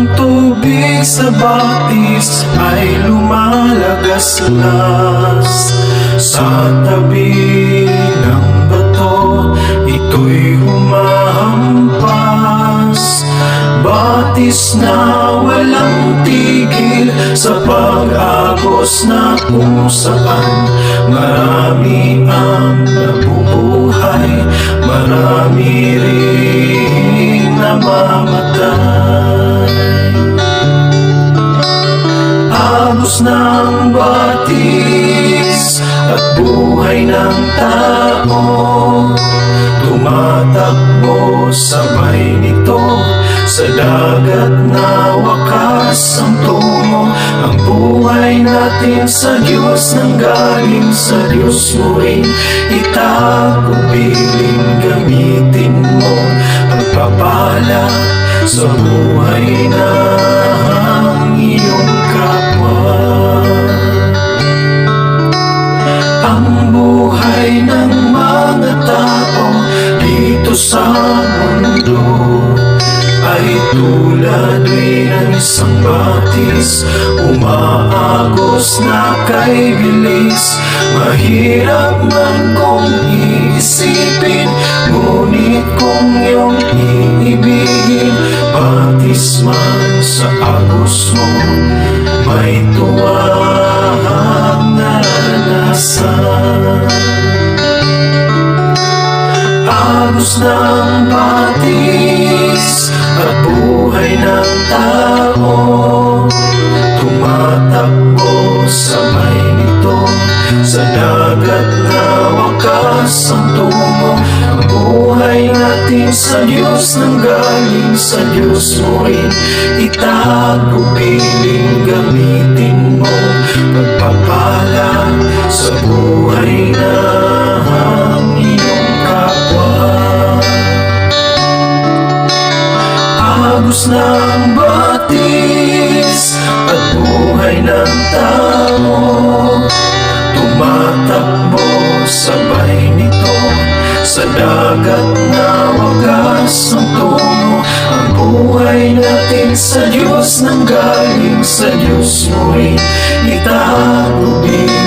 Ang tubig sa batis ay lumalagaslas sa tabi ng bato, ito'y humahampas. Batis na walang tigil sa pag-agos na kung saan marami ang nabubuhay, marami rin namamatay. Agos ng batis at buhay ng tao, tumatakbo sabay nito sa dagat na wakas ang tungo. Ang buhay natin sa Diyos nanggaling sa Diyos mo rin. Itagubilin, gamitin mo pagpapala sa buhay ng iyong kapwa. Ang buhay ng mga tao dito sa mundo ay tulad ng isang batis, umaagos na kay bilis. Mahirap man kung iisipin, ngunit kung iyong iibigin, batis man sa agos mo, may tuwang naranasan. Agos ng batis at buhay ng tao, tumatakbo sabay nito sa dagat na wakas ang tungo. Ang buhay natin sa Diyos nanggaling sa Diyos mo rin. Itagubilin, gamitin mo pagpapala sa buhay ng iyong kapwa. Agos ng batis at buhay ng tao, tumatakbo sabay nito sa dagat na wagas ang tungo. Ang buhay natin sa Diyos nanggaling sa Diyos mo rin. Itagubilin,